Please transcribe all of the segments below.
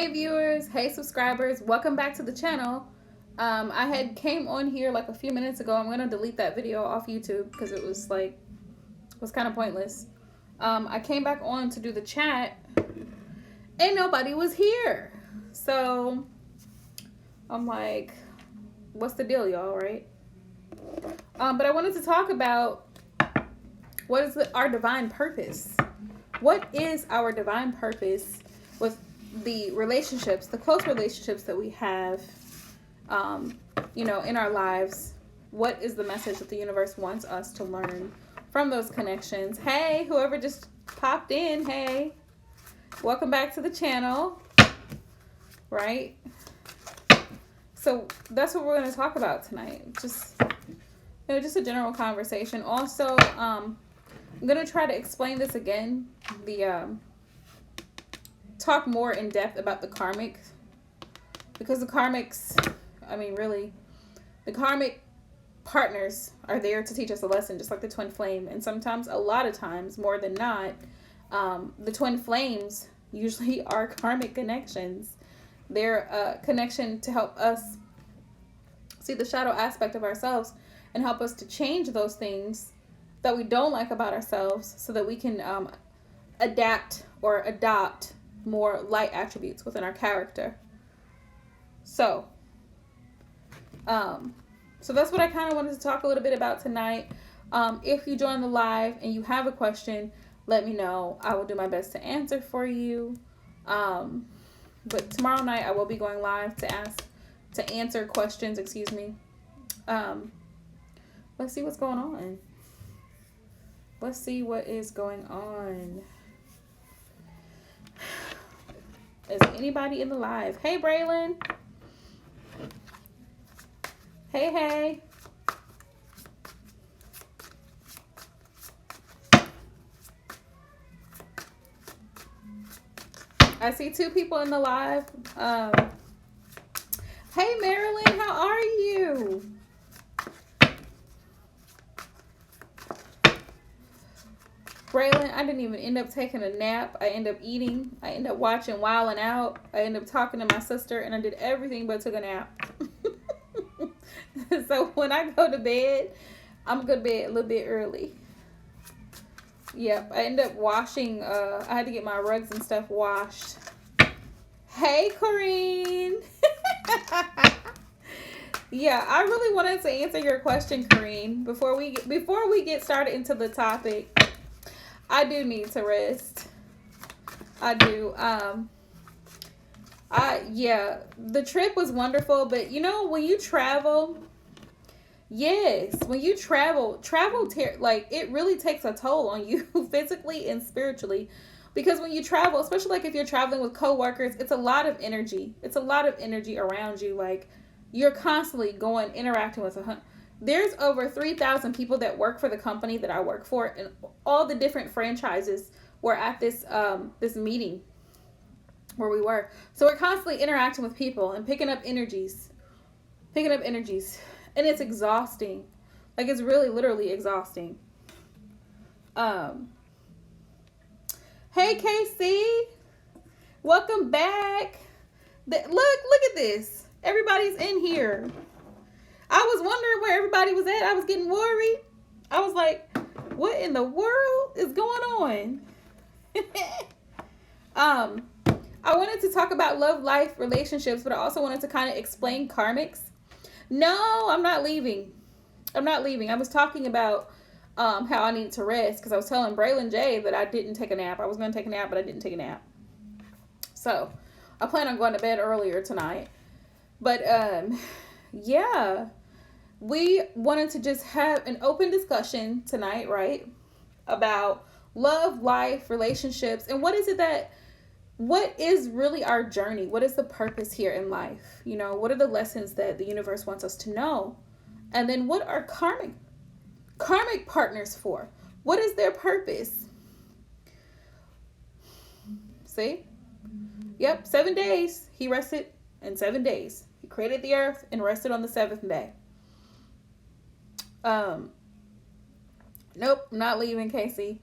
Hey viewers, hey subscribers, welcome back to the channel. I had came on here like a few minutes ago. I'm gonna delete that video off YouTube because it was kind of pointless. I came back on to do the chat and nobody was here. So I'm like, what's the deal, y'all, right? But I wanted to talk about what is our divine purpose. What is our divine purpose with the relationships, the close relationships that we have, in our lives? What is the message that the universe wants us to learn from those connections? Hey, whoever just popped in, hey, welcome back to the channel, right? So that's what we're going to talk about tonight. Just a general conversation. Also, I'm going to try to explain this again, talk more in depth about the karmic, because the karmics, the karmic partners are there to teach us a lesson, just like the twin flame. And sometimes, a lot of times, more than not, the twin flames usually are karmic connections. They're a connection to help us see the shadow aspect of ourselves and help us to change those things that we don't like about ourselves so that we can adapt or adopt more light attributes within our character. So that's what I kind of wanted to talk a little bit about tonight. If you join the live and you have a question, let me know. I will do my best to answer for you. But tomorrow night I will be going live to answer questions, excuse me. Let's see what's going on. Let's see what is going on. Is anybody in the live? Hey, Braylon. Hey. I see 2 people in the live. Hey, Marilyn, how are you? Braylon, I didn't even end up taking a nap. I ended up eating. I ended up watching Wild 'N Out. I ended up talking to my sister, and I did everything but took a nap. So when I go to bed, I'm going to bed a little bit early. Yep, I ended up washing. I had to get my rugs and stuff washed. Hey, Corrine. Yeah, I really wanted to answer your question, Corrine. Before we get started into the topic, I do need to rest. I do. The trip was wonderful, but when you travel, it really takes a toll on you physically and spiritually. Because when you travel, especially like if you're traveling with coworkers, it's a lot of energy. It's a lot of energy around you. Like, you're constantly interacting with there's over 3,000 people that work for the company that I work for, and all the different franchises were at this meeting where we were. So we're constantly interacting with people and picking up energies. And it's exhausting. Like, it's really literally exhausting. Hey, KC. Welcome back. Look at this. Everybody's in here. I was wondering where everybody was at. I was getting worried. I was like, what in the world is going on? I wanted to talk about love, life, relationships, but I also wanted to kind of explain karmics. No, I'm not leaving. I was talking about how I needed to rest because I was telling Braylon J that I didn't take a nap. I was going to take a nap, but I didn't take a nap. So I plan on going to bed earlier tonight. But yeah, we wanted to just have an open discussion tonight, right? About love, life, relationships, and what is really our journey? What is the purpose here in life? What are the lessons that the universe wants us to know? And then what are karmic partners for? What is their purpose? See? Yep, 7 days. He rested in 7 days. He created the earth and rested on the 7th day. Nope, not leaving, Casey.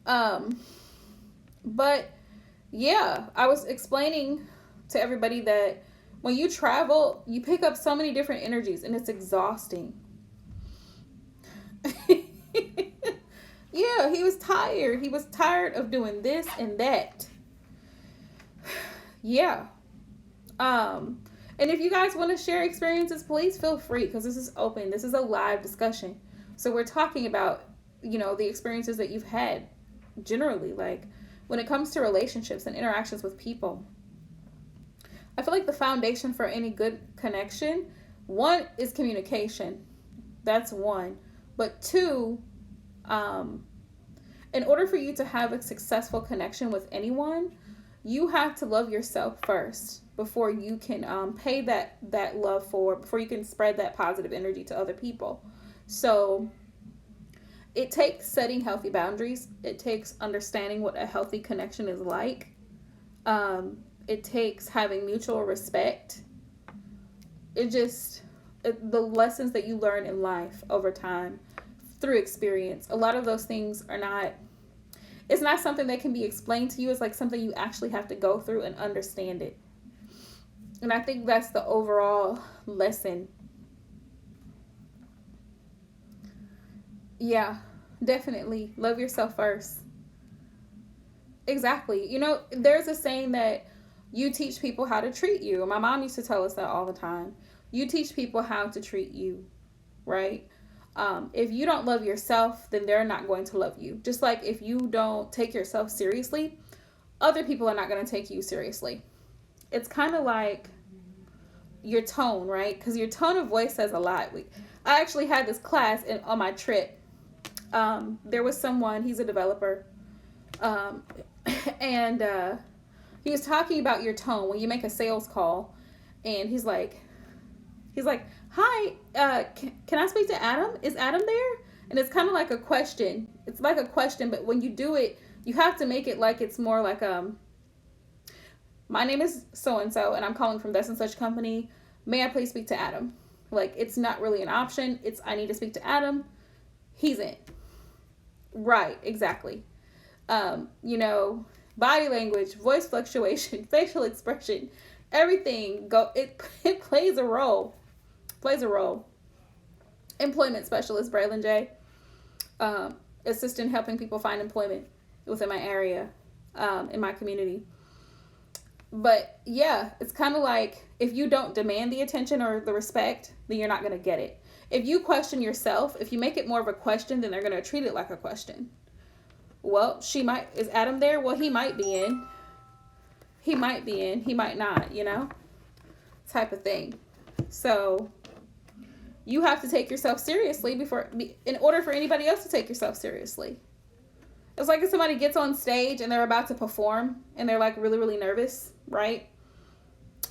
But yeah, I was explaining to everybody that when you travel, you pick up so many different energies and it's exhausting. Yeah, he was tired. He was tired of doing this and that. Yeah. And if you guys want to share experiences, please feel free, because this is open. This is a live discussion. So we're talking about, the experiences that you've had generally, like when it comes to relationships and interactions with people. I feel like the foundation for any good connection, one is communication. That's one. But two, in order for you to have a successful connection with anyone, you have to love yourself first before you can pay that love forward, before you can spread that positive energy to other people. So it takes setting healthy boundaries. It takes understanding what a healthy connection is like. It takes having mutual respect. The lessons that you learn in life over time through experience. A lot of those things it's not something that can be explained to you. It's like something you actually have to go through and understand it. And I think that's the overall lesson. Yeah, definitely. Love yourself first. Exactly. There's a saying that you teach people how to treat you. My mom used to tell us that all the time. You teach people how to treat you, right? If you don't love yourself, then they're not going to love you. Just like if you don't take yourself seriously, other people are not going to take you seriously. It's kind of like your tone, right? Because your tone of voice says a lot. I actually had this class on my trip. There was someone, he's a developer, and he was talking about your tone when you make a sales call, and he's like, hi, can I speak to Adam? Is Adam there? And it's kind of like a question. It's like a question, but when you do it, you have to make it like it's more like, my name is so-and-so, and I'm calling from this and such company. May I please speak to Adam? Like, it's not really an option. It's, I need to speak to Adam. He's in. Right, exactly. Body language, voice fluctuation, facial expression, everything it plays a role. Employment specialist, Braylon J. Assistant helping people find employment within my area, in my community. But yeah, it's kind of like if you don't demand the attention or the respect, then you're not going to get it. If you question yourself, if you make it more of a question, then they're going to treat it like a question. Well, is Adam there? Well, he might be in. He might not, type of thing. So you have to take yourself seriously in order for anybody else to take yourself seriously. It's like if somebody gets on stage and they're about to perform and they're like really, really nervous, right?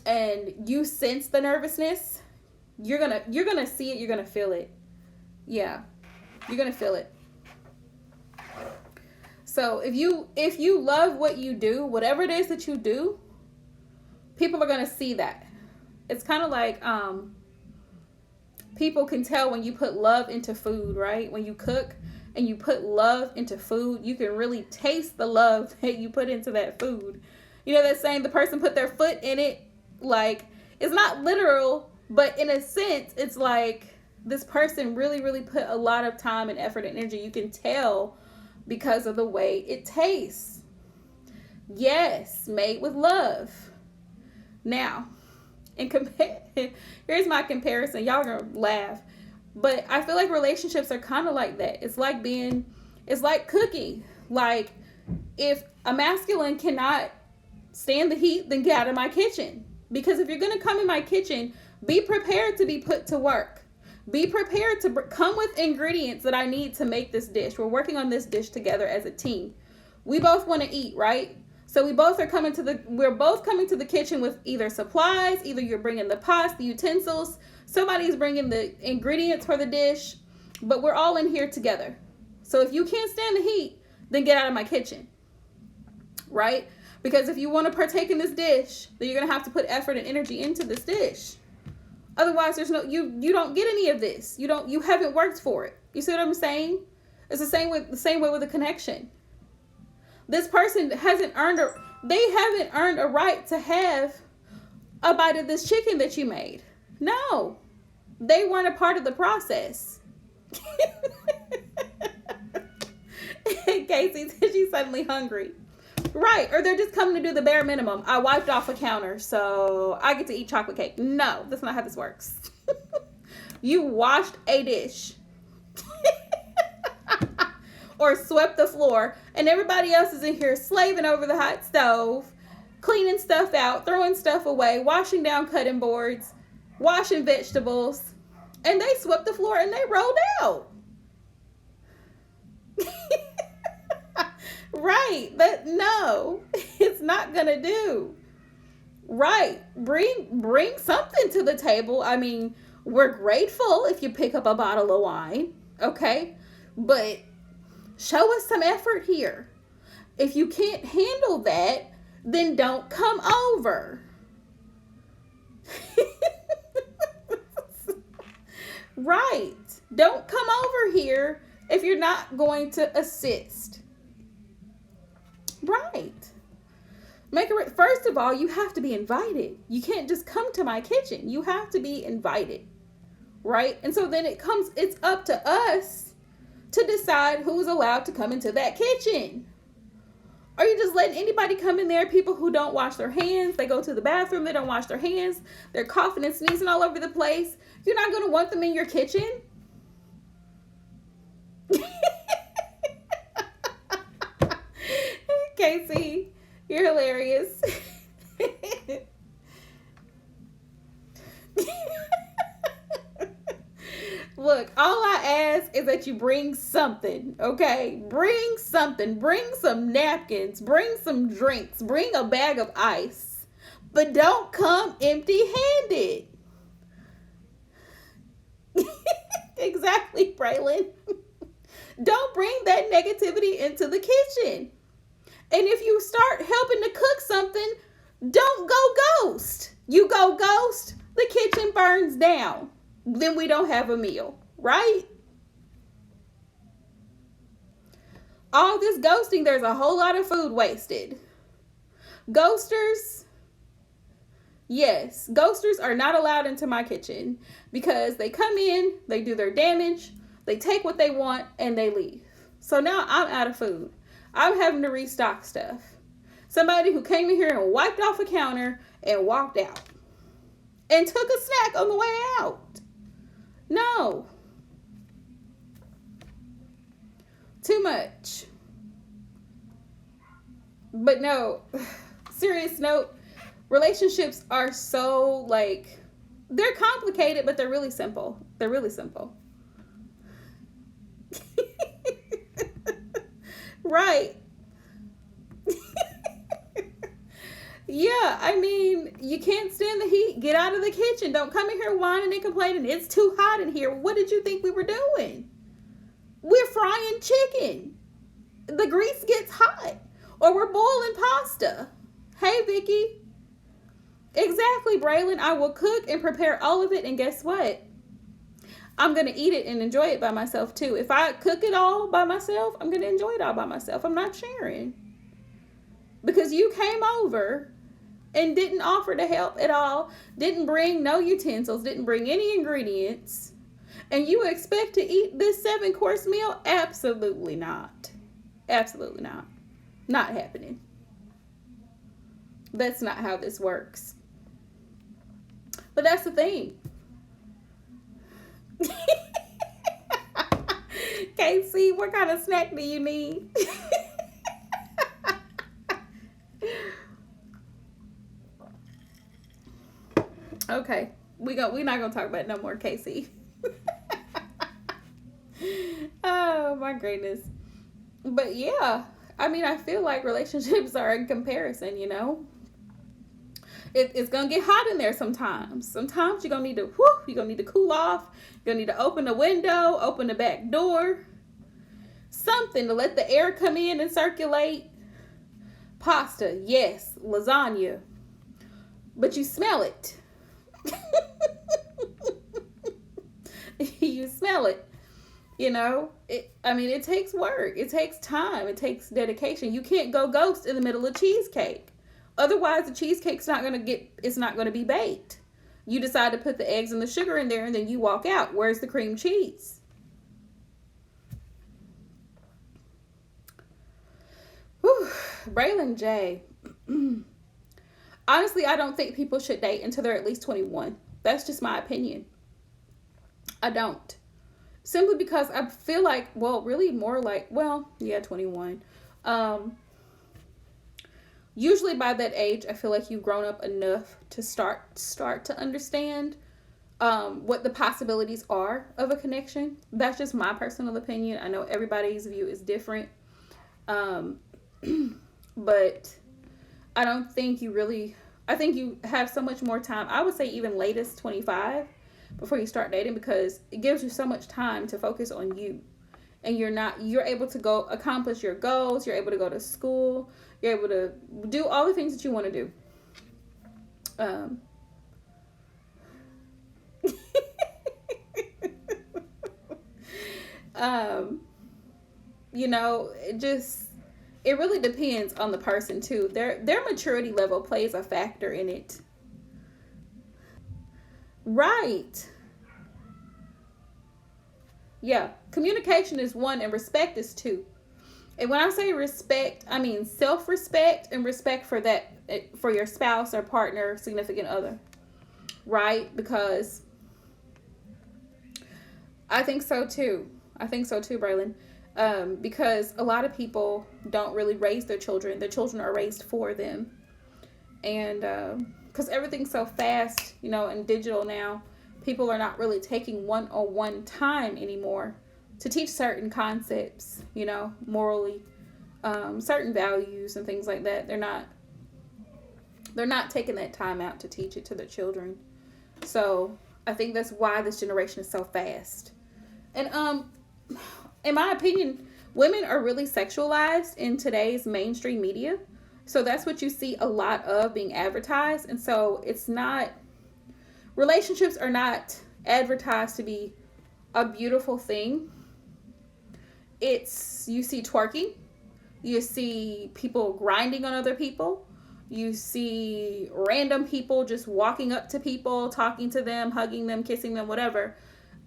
And you sense the nervousness, you're gonna see it, you're gonna feel it. Yeah, you're gonna feel it. So if you love what you do, whatever it is that you do, people are gonna see that. It's kind of like people can tell when you put love into food, right? When you cook and you put love into food, you can really taste the love that you put into that food. That saying, the person put their foot in it, like, it's not literal, but in a sense, it's like this person really, really put a lot of time and effort and energy. You can tell because of the way it tastes. Yes, made with love. Now, here's my comparison. Y'all are gonna laugh. But I feel like relationships are kind of like that. It's like cooking. Like, if a masculine cannot stand the heat, then get out of my kitchen. Because if you're going to come in my kitchen, be prepared to be put to work. Be prepared to come with ingredients that I need to make this dish. We're working on this dish together as a team. We both want to eat, right? So we're both coming to the kitchen with either supplies, either you're bringing the pots, the utensils, somebody's bringing the ingredients for the dish, but we're all in here together. So if you can't stand the heat, then get out of my kitchen, right? Because if you want to partake in this dish, then you're going to have to put effort and energy into this dish. Otherwise, you don't get any of this. You haven't worked for it. You see what I'm saying? It's the same way with a connection. This person hasn't earned a right to have a bite of this chicken that you made. No, they weren't a part of the process. Casey said she's suddenly hungry. Right, or they're just coming to do the bare minimum. I wiped off a counter, so I get to eat chocolate cake. No, that's not how this works. You washed a dish. Or swept the floor, and everybody else is in here slaving over the hot stove, cleaning stuff out, throwing stuff away, washing down cutting boards, washing vegetables, and they swept the floor and they rolled out. Right, but no, it's not gonna do. Right, bring something to the table. I mean, we're grateful if you pick up a bottle of wine, okay? But show us some effort here. If you can't handle that, then don't come over. Right. Don't come over here if you're not going to assist. Right. First of all, you have to be invited. You can't just come to my kitchen. You have to be invited. Right? And so then it's up to us to decide who's allowed to come into that kitchen. Are you just letting anybody come in there? People who don't wash their hands, they go to the bathroom, they don't wash their hands, they're coughing and sneezing all over the place. You're not going to want them in your kitchen? Casey, you're hilarious. Look, all I ask is that you bring something, okay? Bring something. Bring some napkins. Bring some drinks. Bring a bag of ice. But don't come empty-handed. Exactly, Braylon. Don't bring that negativity into the kitchen. And if you start helping to cook something, don't go ghost. You go ghost, the kitchen burns down. Then we don't have a meal, right? All this ghosting, there's a whole lot of food wasted. Ghosters, yes, ghosters are not allowed into my kitchen because they come in, they do their damage, they take what they want, and they leave. So now I'm out of food. I'm having to restock stuff. Somebody who came in here and wiped off a counter and walked out and took a snack on the way out. No. Too much. But no, serious note, relationships are so they're complicated, but they're really simple. They're really simple. Right. Yeah, I mean, you can't stand the heat. Get out of the kitchen. Don't come in here whining and complaining. It's too hot in here. What did you think we were doing? We're frying chicken. The grease gets hot. Or we're boiling pasta. Hey, Vicky. Exactly, Braylon. I will cook and prepare all of it. And guess what? I'm going to eat it and enjoy it by myself, too. If I cook it all by myself, I'm going to enjoy it all by myself. I'm not sharing. Because you came over and didn't offer to help at all, didn't bring no utensils, didn't bring any ingredients, and you expect to eat this 7-course meal? Absolutely not. Absolutely not. Not happening. That's not how this works. But that's the thing. Casey, what kind of snack do you need? Okay, we're not gonna talk about it no more, Casey. Oh my goodness. But yeah, I mean, I feel like relationships are in comparison, you know. It's gonna get hot in there sometimes. Sometimes you're gonna need to cool off. You're gonna need to open the window, open the back door, something to let the air come in and circulate. Pasta, yes, lasagna, but you smell it. You smell it, you know. It takes work, it takes time, it takes dedication. You can't go ghost in the middle of cheesecake. Otherwise, the cheesecake's not going to it's not going to be baked. You decide to put the eggs and the sugar in there and then you walk out. Where's the cream cheese? Whew. Braylon J. Honestly, I don't think people should date until they're at least 21. That's just my opinion. I don't. Simply because I feel like, well, really more like, well, yeah, 21. Usually by that age, I feel like you've grown up enough to start to understand what the possibilities are of a connection. That's just my personal opinion. I know everybody's view is different. But I don't think you really, I think you have so much more time. I would say even latest 25 before you start dating, because it gives you so much time to focus on you. And you're able to go accomplish your goals. You're able to go to school. You're able to do all the things that you want to do. You know, it really depends on the person too. Their maturity level plays a factor in it. Right. Yeah. Communication is one and respect is two. And when I say respect, I mean self-respect and respect for for your spouse or partner, significant other. Right? Because I think so too. I think so too, Braylon. Because a lot of people don't really raise their children. Their children are raised for them. And because everything's so fast, you know, and digital now, people are not really taking one-on-one time anymore to teach certain concepts, you know, morally, certain values and things like that. They're not taking that time out to teach it to their children. So I think that's why this generation is so fast. And in my opinion, women are really sexualized in today's mainstream media. So that's what you see a lot of being advertised. And so relationships are not advertised to be a beautiful thing. You see twerking, you see people grinding on other people, you see random people just walking up to people, talking to them, hugging them, kissing them, whatever.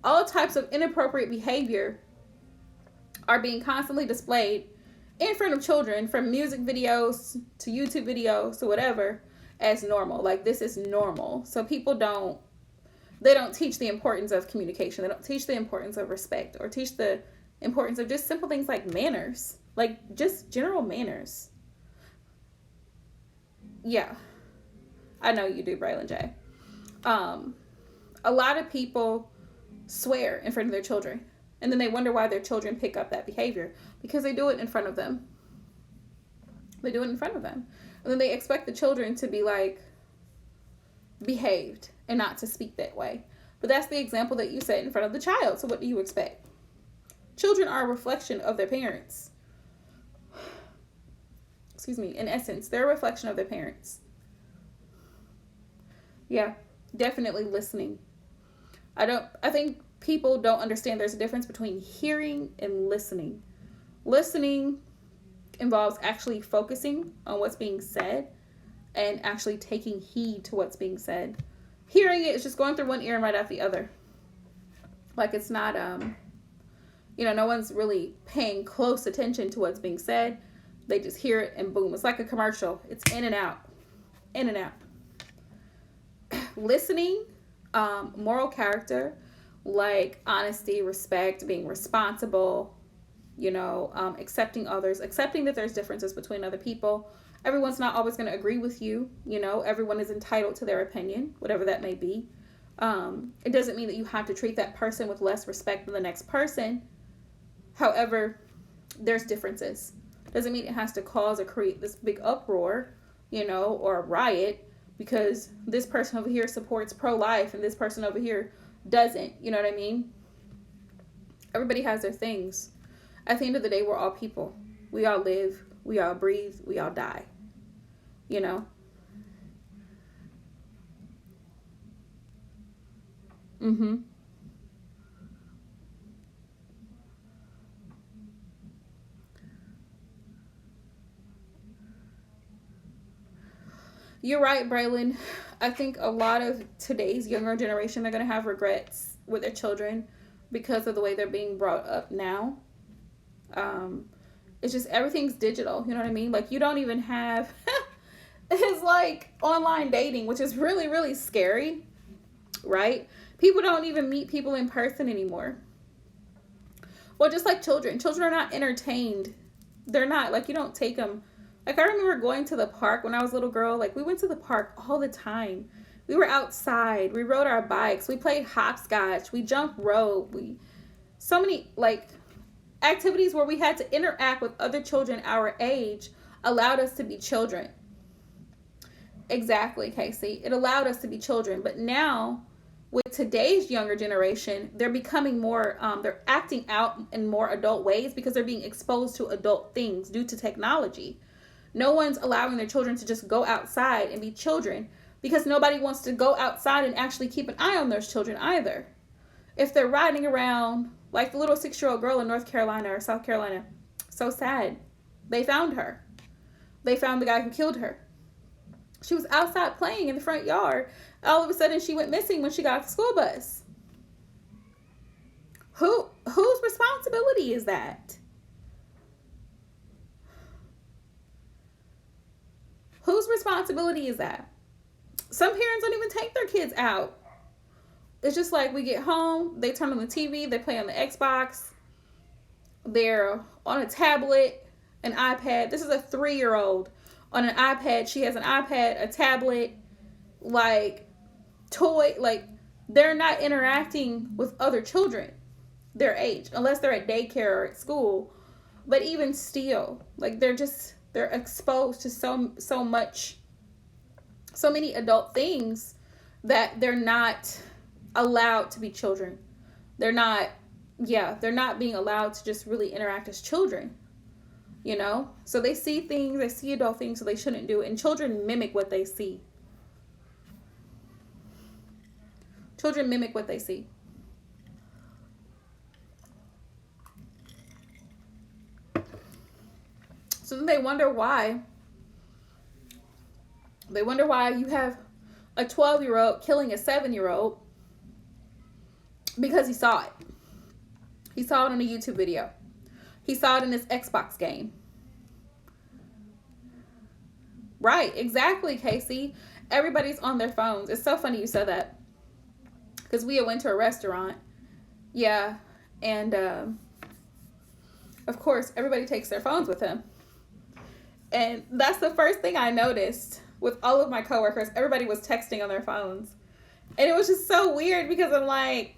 All types of inappropriate behavior are being constantly displayed in front of children, from music videos to YouTube videos to whatever, as normal. Like, this is normal. So people don't teach the importance of communication. They don't teach the importance of respect, or teach the importance of just simple things like manners, like just general manners. Yeah, I know you do, Braylon J. A lot of people swear in front of their children, and then they wonder why their children pick up that behavior, because they do it in front of them. They do it in front of them. And then they expect the children to be like behaved and not to speak that way. But that's the example that you set in front of the child. So what do you expect? Children are a reflection of their parents. Excuse me. In essence, they're a reflection of their parents. Yeah, definitely listening. I think people don't understand there's a difference between hearing and listening. Listening involves actually focusing on what's being said and actually taking heed to what's being said. Hearing it is just going through one ear and right out the other. Like, it's not, no one's really paying close attention to what's being said. They just hear it and boom. It's like a commercial. It's in and out. In and out. Listening, moral character, like honesty, respect, being responsible, accepting others, accepting that there's differences between other people. Everyone's not always going to agree with you. Everyone is entitled to their opinion, whatever that may be. It doesn't mean that you have to treat that person with less respect than the next person. However, there's differences. Doesn't mean it has to cause or create this big uproar, or a riot, because this person over here supports pro-life and this person over here doesn't. You know what I mean? Everybody has their things. At the end of the day, we're all people. We all live, we all breathe, we all die. Mm-hmm. You're right, Braylon. I think a lot of today's younger generation, they're going to have regrets with their children because of the way they're being brought up now. Um, it's just everything's digital. You know what I mean? Like, you don't even have it's like online dating, which is really, really scary, right? People don't even meet people in person anymore. Well, just like children are not entertained. They're not, like, you don't take them. Like, I remember going to the park when I was a little girl. Like, we went to the park all the time. We were outside. We rode our bikes. We played hopscotch. We jumped rope. So many, like, activities where we had to interact with other children our age allowed us to be children. Exactly, Casey. It allowed us to be children. But now, with today's younger generation, they're becoming more, they're acting out in more adult ways because they're being exposed to adult things due to technology. No one's allowing their children to just go outside and be children because nobody wants to go outside and actually keep an eye on those children either. If they're riding around like the little 6-year-old girl in North Carolina or South Carolina, so sad. They found her. They found the guy who killed her. She was outside playing in the front yard. All of a sudden, she went missing when she got off the school bus. Whose responsibility is that? Whose responsibility is that? Some parents don't even take their kids out. It's just like we get home, they turn on the TV, they play on the Xbox, they're on a tablet, an iPad. This is a 3-year-old on an iPad. She has an iPad, a tablet, like toy. Like, they're not interacting with other children their age unless they're at daycare or at school. But even still, like, they're exposed to so many adult things that they're not allowed to be children. They're not being allowed to just really interact as children, you know? So they see things, they see adult things, so they shouldn't do it. And children mimic what they see. Children mimic what they see. So then they wonder why. They wonder why you have a 12-year-old killing a 7-year-old because he saw it. He saw it on a YouTube video. He saw it in his Xbox game. Right, exactly, Casey. Everybody's on their phones. It's so funny you said that. Because we went to a restaurant. Yeah. And, of course, everybody takes their phones with them. And that's the first thing I noticed with all of my coworkers. Everybody was texting on their phones. And it was just so weird because I'm like,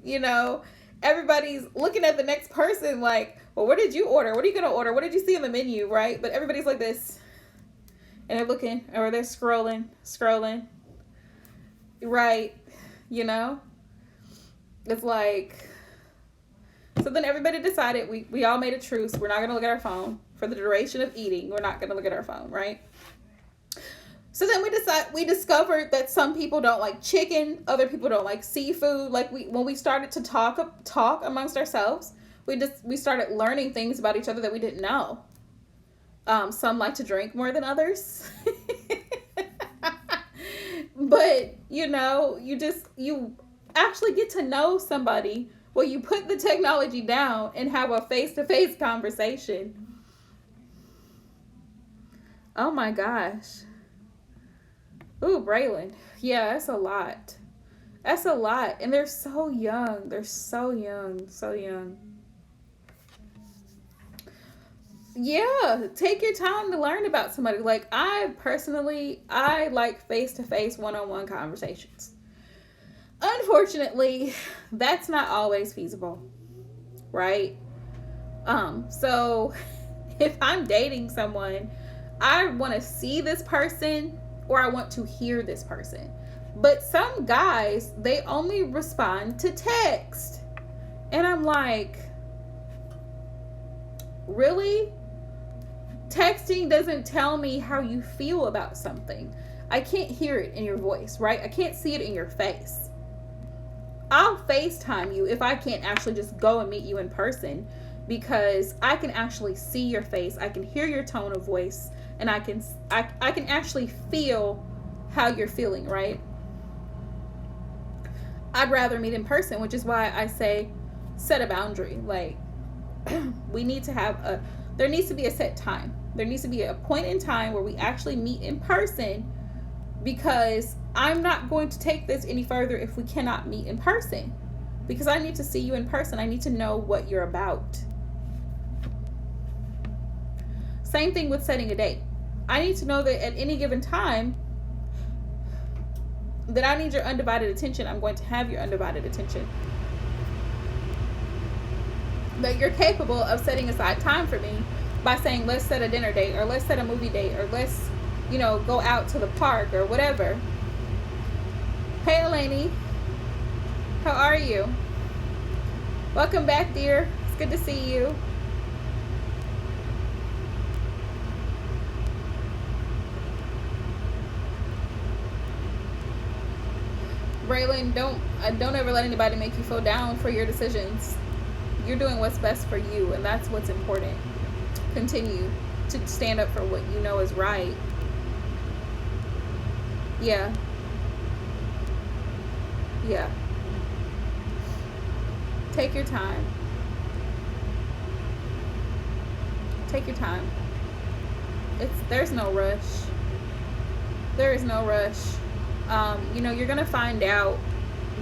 you know, everybody's looking at the next person like, well, what did you order? What are you going to order? What did you see on the menu, right? But everybody's like this. And they're looking, or they're scrolling. Right. You know? It's like, so then everybody decided, we all made a truce. We're not going to look at our phone. For the duration of eating, we're not going to look at our phone, right? So then we discovered that some people don't like chicken, other people don't like seafood. Like, when we started to talk amongst ourselves, we started learning things about each other that we didn't know. Some like to drink more than others. But, you know, you actually get to know somebody when you put the technology down and have a face-to-face conversation. Oh my gosh. Ooh, Braylon. Yeah, that's a lot. That's a lot. And they're so young. They're so young. So young. Yeah, take your time to learn about somebody. Like, I like face-to-face, one-on-one conversations. Unfortunately, that's not always feasible, right? So if I'm dating someone, I want to see this person or I want to hear this person. But some guys, they only respond to text. And I'm like, really? Texting doesn't tell me how you feel about something. I can't hear it in your voice, right? I can't see it in your face. I'll FaceTime you if I can't actually just go and meet you in person, because I can actually see your face. I can hear your tone of voice, and I can actually feel how you're feeling, right? I'd rather meet in person, which is why I say set a boundary. Like, we need to have there needs to be a set time. There needs to be a point in time where we actually meet in person, because I'm not going to take this any further if we cannot meet in person, because I need to see you in person. I need to know what you're about. Same thing with setting a date. I need to know that at any given time that I need your undivided attention. I'm going to have your undivided attention. That you're capable of setting aside time for me by saying, let's set a dinner date, or let's set a movie date, or let's, go out to the park, or whatever. Hey, Eleni. How are you? Welcome back, dear. It's good to see you. Braylon, don't ever let anybody make you feel down for your decisions. You're doing what's best for you, and that's what's important. Continue to stand up for what you know is right. Yeah. Take your time. There's no rush. There is no rush. You're gonna find out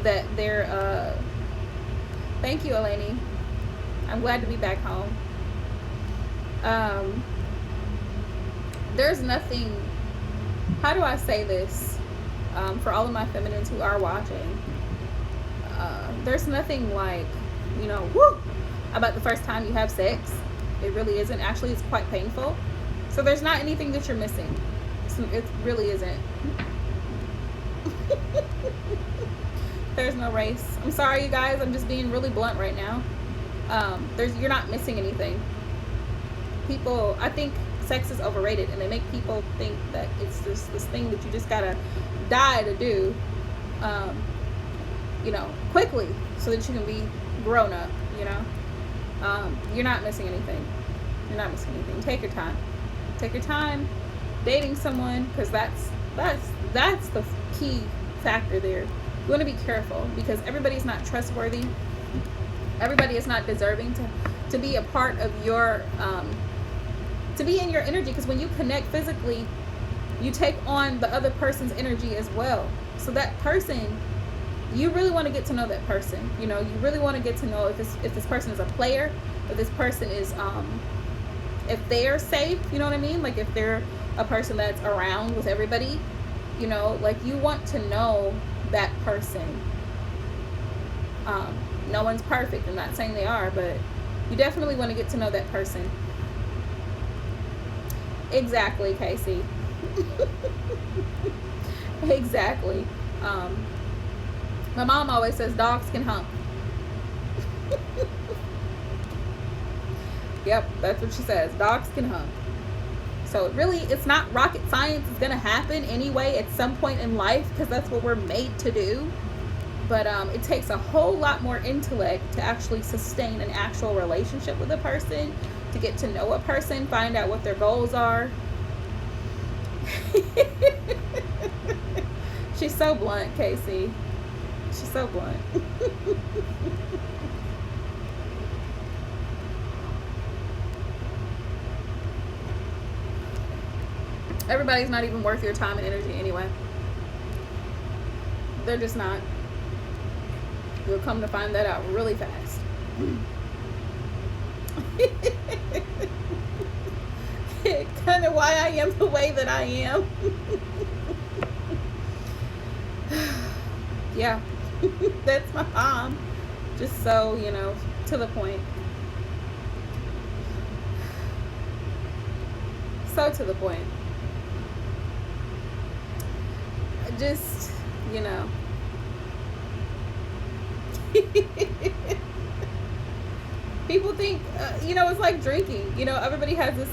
that thank you, Eleni. I'm glad to be back home. There's nothing, how do I say this, for all of my feminines who are watching, there's nothing like, about the first time you have sex. It really isn't. Actually, it's quite painful. So there's not anything that you're missing. It really isn't. There's no race. I'm sorry, you guys. I'm just being really blunt right now. You're not missing anything. People, I think sex is overrated, and they make people think that it's just this thing that you just gotta die to do, quickly, so that you can be grown up. You're not missing anything. Take your time dating someone, because that's the key factor there. You want to be careful, because everybody's not trustworthy. Everybody is not deserving to be a part of your to be in your energy, because when you connect physically, you take on the other person's energy as well. So that person, you really want to get to know that person. You really want to get to know if this person is a player, if this person is if they're safe, you know what I mean? Like, if they're a person that's around with everybody, you want to know that person. No one's perfect. I'm not saying they are, but you definitely want to get to know that person. Exactly, Casey. Exactly. My mom always says dogs can hump. Yep, that's what she says. Dogs can hump. So it's not rocket science. It's going to happen anyway at some point in life, because that's what we're made to do. But it takes a whole lot more intellect to actually sustain an actual relationship with a person, to get to know a person, find out what their goals are. She's so blunt, Casey. She's so blunt. Everybody's not even worth your time and energy anyway. They're just not. You'll come to find that out really fast. Kind of why I am the way that I am. Yeah. That's my mom. Just so, to the point. So to the point. Just, people think, it's like drinking. Everybody has this,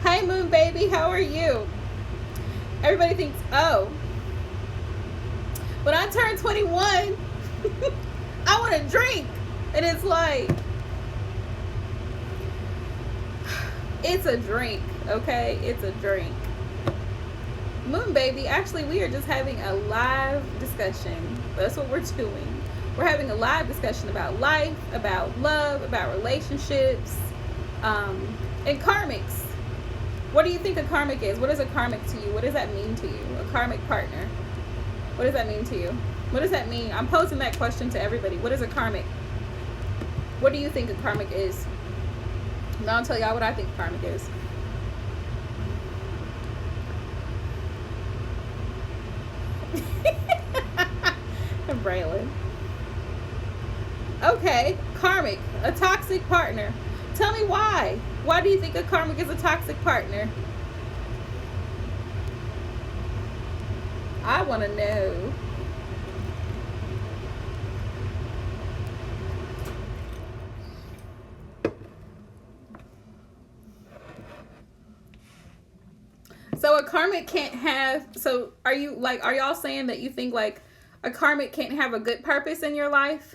hi, Moon Baby, how are you? Everybody thinks, oh, when I turn 21, I want to drink. And it's like, It's a drink, okay? It's a drink. Moon baby, actually, we are just having a live discussion. That's what we're doing. We're having a live discussion about life, about love, about relationships, and karmics. What do you think a karmic is? What is a karmic to you? What does that mean to you? A karmic partner. What does that mean to you? What does that mean? I'm posing that question to everybody. What is a karmic? What do you think a karmic is? Now I'll tell y'all what I think karmic is. Braylon. Okay, karmic, a toxic partner. Tell me why. Why do you think a karmic is a toxic partner? I want to know. So a karmic can't have, so are y'all saying that you think like a karmic can't have a good purpose in your life?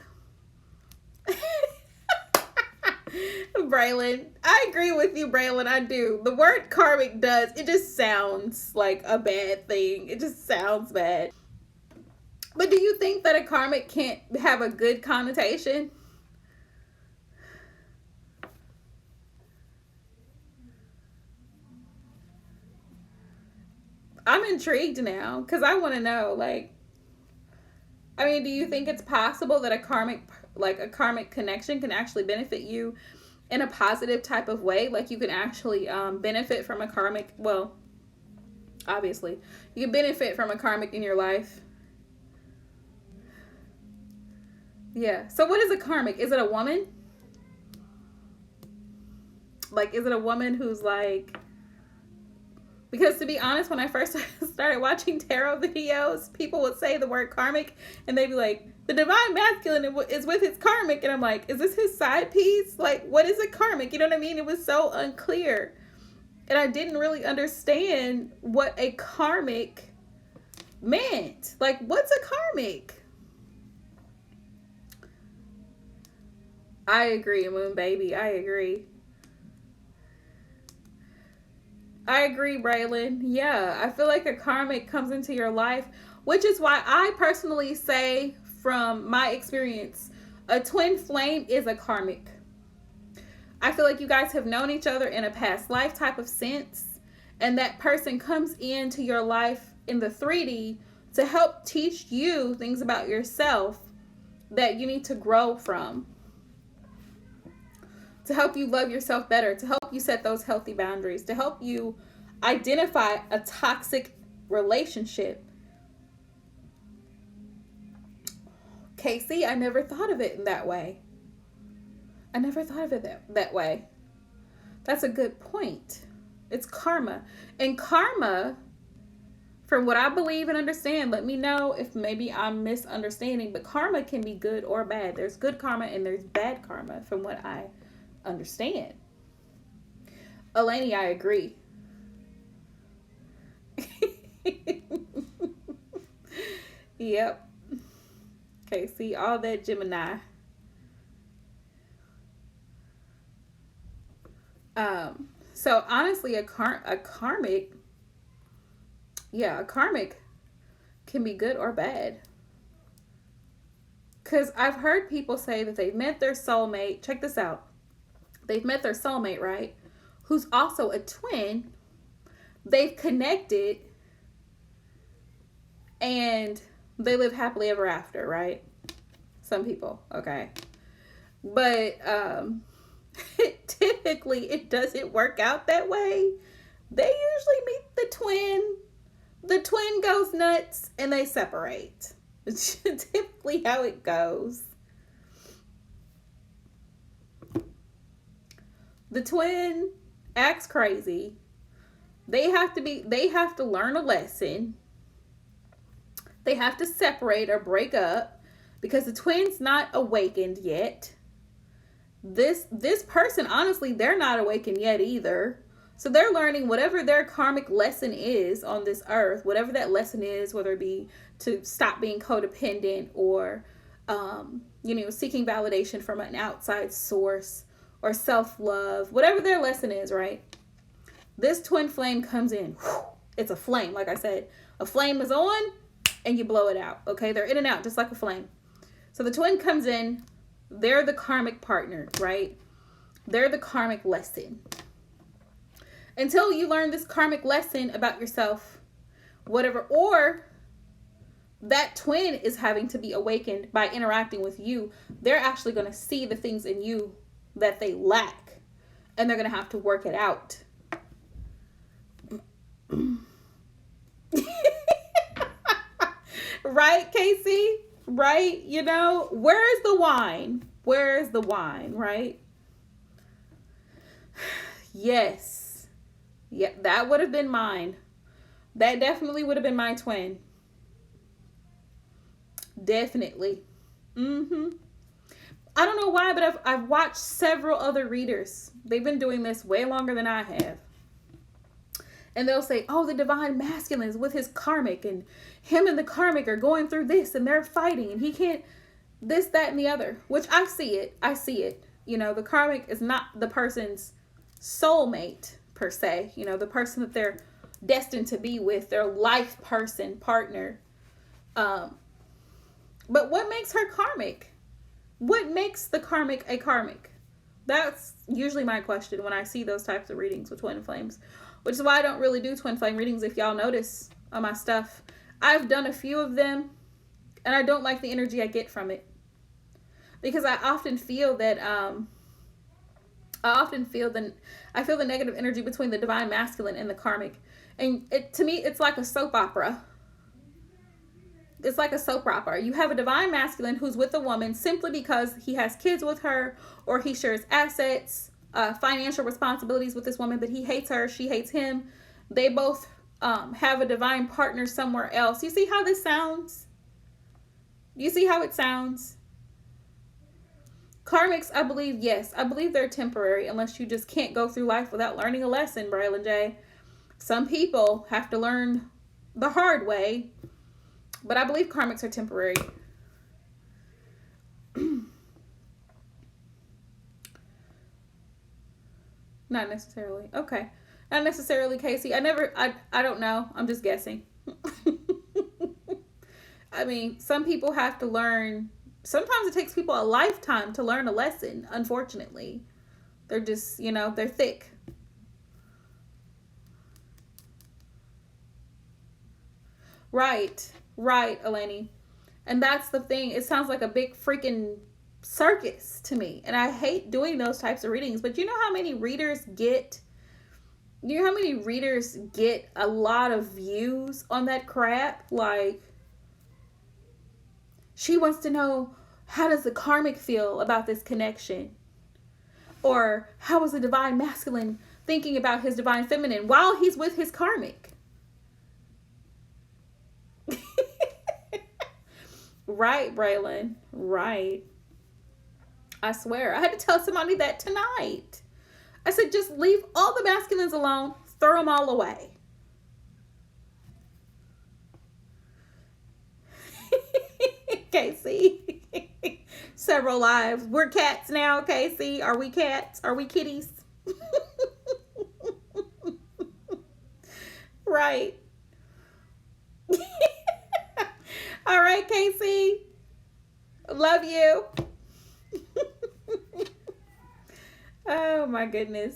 Braylon, I agree with you, Braylon. I do. The word karmic it just sounds like a bad thing. It just sounds bad. But do you think that a karmic can't have a good connotation? I'm intrigued now because I want to know, like, I mean, do you think it's possible that a karmic connection can actually benefit you in a positive type of way? Like you can actually benefit from a karmic, well, obviously, you can benefit from a karmic in your life. Yeah. So what is a karmic? Is it a woman? Like, is it a woman who's like, because to be honest, when I first started watching tarot videos, people would say the word karmic and they'd be like, the divine masculine is with his karmic. And I'm like, is this his side piece? Like, what is a karmic? You know what I mean? It was so unclear. And I didn't really understand what a karmic meant. Like, what's a karmic? I agree, Moon Baby. I agree. I agree, Braylon. Yeah, I feel like a karmic comes into your life, which is why I personally say, from my experience, a twin flame is a karmic. I feel like you guys have known each other in a past life type of sense, and that person comes into your life in the 3D to help teach you things about yourself that you need to grow from, to help you love yourself better, to help you set those healthy boundaries, to help you identify a toxic relationship. Casey, I never thought of it in that way. I never thought of it that way. That's a good point. It's karma. And karma, from what I believe and understand, let me know if maybe I'm misunderstanding, but karma can be good or bad. There's good karma and there's bad karma, from what I understand. Eleni, I agree. Yep. Okay, see all that Gemini. So honestly, a karmic, yeah, a karmic can be good or bad. Because I've heard people say that they've met their soulmate. Check this out. They've met their soulmate, right? Who's also a twin. They've connected and they live happily ever after, right? Some people, okay. But typically it doesn't work out that way. They usually meet the twin. The twin goes nuts and they separate. It's typically how it goes. The twin acts crazy. They have to learn a lesson. They have to separate or break up because the twin's not awakened yet. This person, honestly, they're not awakened yet either. So they're learning whatever their karmic lesson is on this earth, whatever that lesson is, whether it be to stop being codependent or, seeking validation from an outside source, or self-love, whatever their lesson is, right? This twin flame comes in. It's a flame, like I said. A flame is on and you blow it out, okay? They're in and out just like a flame. So the twin comes in. They're the karmic partner, right? They're the karmic lesson. Until you learn this karmic lesson about yourself, whatever, or that twin is having to be awakened by interacting with you, they're actually going to see the things in you that they lack, and they're going to have to work it out. Right, Casey? Right? You know, where's the wine? Where's the wine, right? Yes. Yeah, that would have been mine. That definitely would have been my twin. Definitely. I don't know why, but I've watched several other readers. They've been doing this way longer than I have. And they'll say, oh, the divine masculine is with his karmic, and him and the karmic are going through this, and they're fighting, and he can't this, that, and the other. Which I see it. I see it. You know, the karmic is not the person's soulmate, per se. You know, the person that they're destined to be with, their life person, partner. But what makes her karmic? What makes the karmic a karmic? That's usually my question when I see those types of readings with twin flames. Which is why I don't really do twin flame readings, if y'all notice on my stuff. I've done a few of them, and I don't like the energy I get from it. Because I often feel that, I feel the negative energy between the divine masculine and the karmic. And to me, it's like a soap opera. It's like a soap opera. You have a divine masculine who's with a woman simply because he has kids with her, or he shares assets, financial responsibilities with this woman, but he hates her, she hates him. They both have a divine partner somewhere else. You see how this sounds? You see how it sounds? Karmics, I believe, yes. I believe they're temporary unless you just can't go through life without learning a lesson, Braylon J. Some people have to learn the hard way, but I believe karmics are temporary. Not necessarily. Okay. Not necessarily, Casey. I don't know. I'm just guessing. I mean, some people have to learn. Sometimes it takes people a lifetime to learn a lesson, unfortunately. They're just, they're thick. Right, Eleni. And that's the thing. It sounds like a big freaking circus to me. And I hate doing those types of readings. But you know how many readers get a lot of views on that crap? Like, she wants to know, how does the karmic feel about this connection? Or how is the divine masculine thinking about his divine feminine while he's with his karmic? Right, Braylon. Right. I swear. I had to tell somebody that tonight. I said, just leave all the masculines alone. Throw them all away. Casey. Several lives. We're cats now, Casey. Are we cats? Are we kitties? Right. All right, Casey. Love you. Oh my goodness.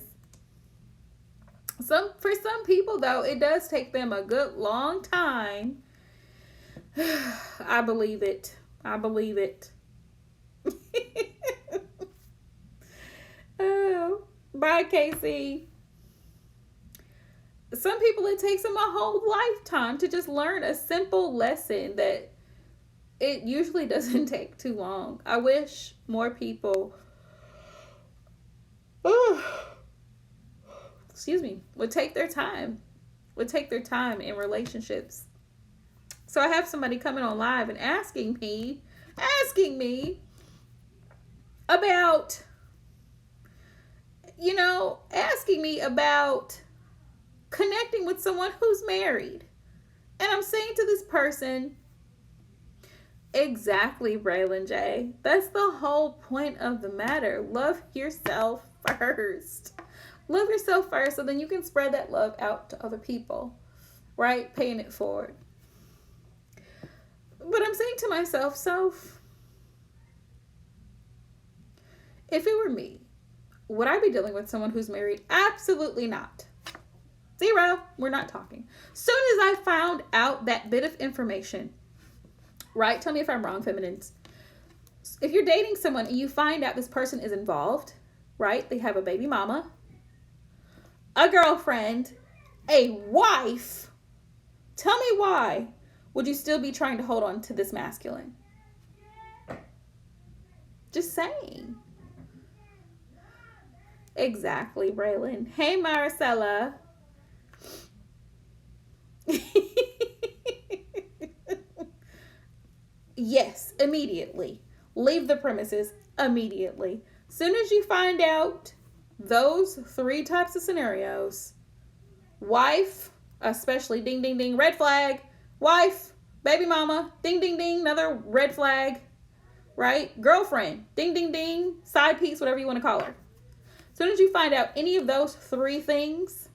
For some people though, it does take them a good long time. I believe it. Oh, bye, Casey. Some people, it takes them a whole lifetime to just learn a simple lesson that it usually doesn't take too long. I wish more people, would take their time in relationships. So I have somebody coming on live and asking me about, connecting with someone who's married. And I'm saying to this person, Exactly, Braylon J. That's the whole point of the matter. Love yourself first. Love yourself first, so then you can spread that love out to other people, right? Paying it forward. But I'm saying to myself, so if it were me, would I be dealing with someone who's married? Absolutely not. Zero. We're not talking. Soon as I found out that bit of information, right? Tell me if I'm wrong, feminines. If you're dating someone and you find out this person is involved, right? They have a baby mama, a girlfriend, a wife. Tell me why would you still be trying to hold on to this masculine? Just saying. Exactly, Braylon. Hey, Maricela. Yes, immediately. Leave the premises immediately. Soon as you find out those 3 types of scenarios, wife, especially ding, ding, ding, red flag, wife, baby mama, ding, ding, ding, another red flag, right? Girlfriend, ding, ding, ding, side piece, whatever you want to call her. As soon as you find out any of those 3 things,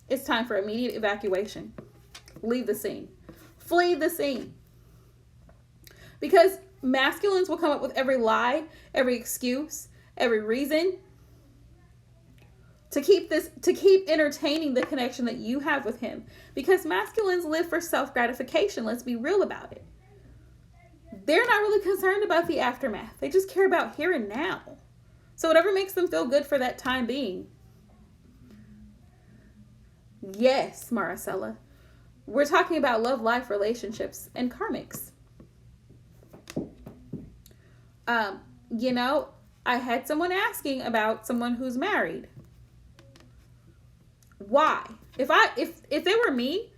it's time for immediate evacuation. Leave the scene. Flee the scene. Because masculines will come up with every lie, every excuse, every reason to keep entertaining the connection that you have with him. Because masculines live for self-gratification. Let's be real about it. They're not really concerned about the aftermath. They just care about here and now. So whatever makes them feel good for that time being. Yes, Maricela. We're talking about love, life, relationships, and karmics. I had someone asking about someone who's married. Why? If it were me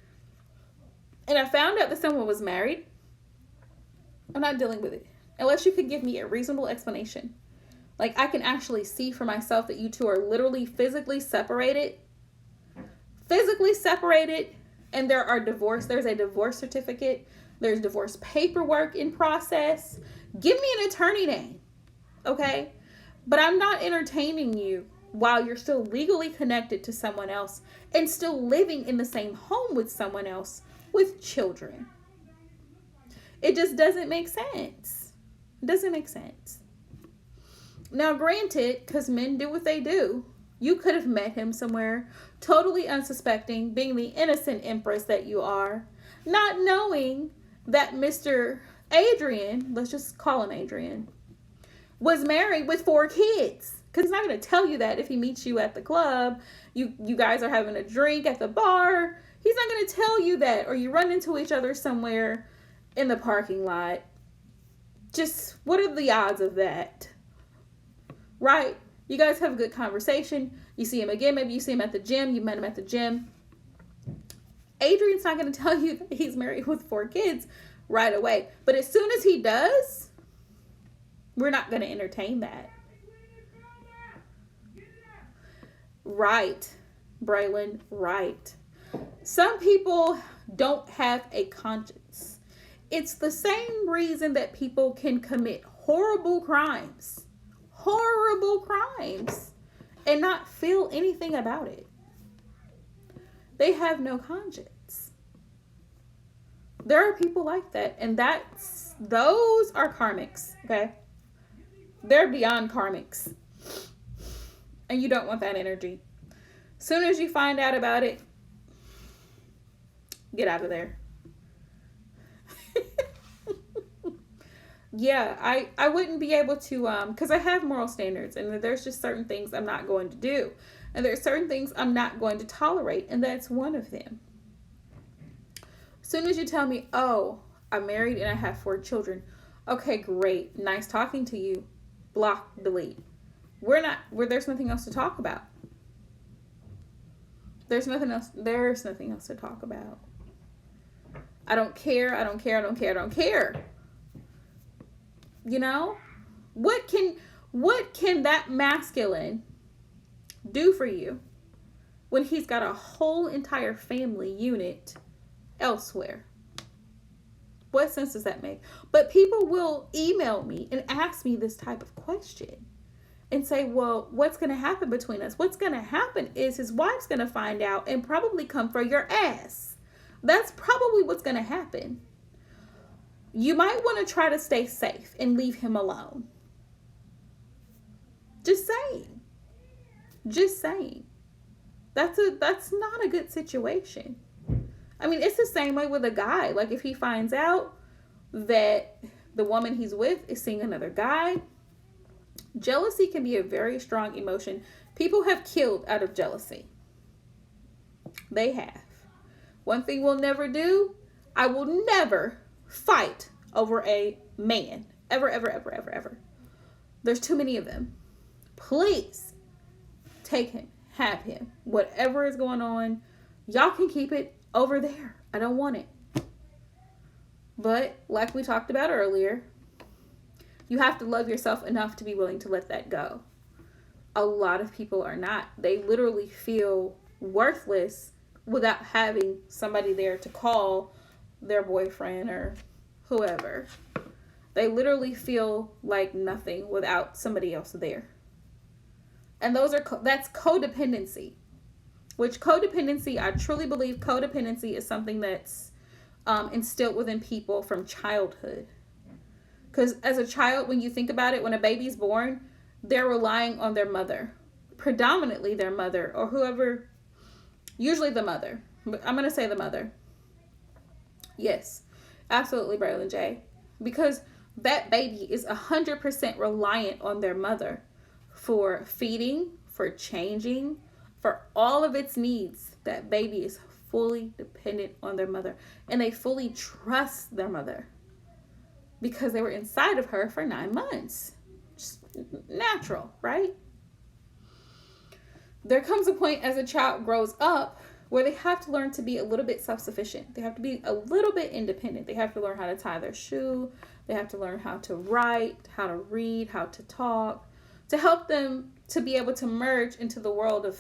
and I found out that someone was married, I'm not dealing with it. Unless you could give me a reasonable explanation. Like, I can actually see for myself that you two are literally physically separated. And there's a divorce certificate. There's divorce paperwork in process. Give me an attorney name. Okay? But I'm not entertaining you while you're still legally connected to someone else and still living in the same home with someone else with children. It just doesn't make sense. It doesn't make sense. Now, granted, because men do what they do, you could have met him somewhere, totally unsuspecting, being the innocent empress that you are, not knowing that Mr. Adrian, let's just call him Adrian, was married with 4 kids. Because he's not going to tell you that if he meets you at the club, you guys are having a drink at the bar. He's not going to tell you that, or you run into each other somewhere in the parking lot. Just, what are the odds of that? Right? You guys have a good conversation. You see him again. Maybe you see him at the gym. You met him at the gym. Adrian's not going to tell you that he's married with 4 kids right away. But as soon as he does, we're not going to entertain that. Right, Braylon, right. Some people don't have a conscience. It's the same reason that people can commit horrible crimes, and not feel anything about it. They have no conscience. There are people like that, and those are karmics, okay? They're beyond karmics. And you don't want that energy. As soon as you find out about it, get out of there. Yeah, I wouldn't be able to, because I have moral standards, and there's just certain things I'm not going to do. And there's certain things I'm not going to tolerate, and that's one of them. As soon as you tell me, oh, I'm married and I have 4 children. Okay, great. Nice talking to you. Block, delete. There's nothing else to talk about. There's nothing else to talk about. I don't care. You know? What can that masculine do for you when he's got a whole entire family unit elsewhere? What sense does that make? But people will email me and ask me this type of question and say, well, what's going to happen between us? What's going to happen is his wife's going to find out and probably come for your ass. That's probably what's going to happen. You might want to try to stay safe and leave him alone. Just saying. Just saying. That's not a good situation. I mean, it's the same way with a guy. Like, if he finds out that the woman he's with is seeing another guy, jealousy can be a very strong emotion. People have killed out of jealousy. They have. One thing we'll never do, I will never fight over a man. Ever, ever, ever, ever, ever. There's too many of them. Please take him, have him. Whatever is going on, y'all can keep it over there. I don't want it. But like we talked about earlier, you have to love yourself enough to be willing to let that go. A lot of people are not. They literally feel worthless without having somebody there to call their boyfriend or whoever. They literally feel like nothing without somebody else there. And that's codependency. Which codependency, I truly believe codependency is something that's instilled within people from childhood. Because as a child, when you think about it, when a baby's born, they're relying on their mother. Predominantly their mother or whoever, usually the mother. But I'm going to say the mother. Yes, absolutely, Braylon J. Because that baby is 100% reliant on their mother for feeding, for changing, for all of its needs. That baby is fully dependent on their mother. And they fully trust their mother. Because they were inside of her for 9 months. Just natural, right? There comes a point as a child grows up where they have to learn to be a little bit self-sufficient. They have to be a little bit independent. They have to learn how to tie their shoe. They have to learn how to write, how to read, how to talk, to help them to be able to merge into the world of,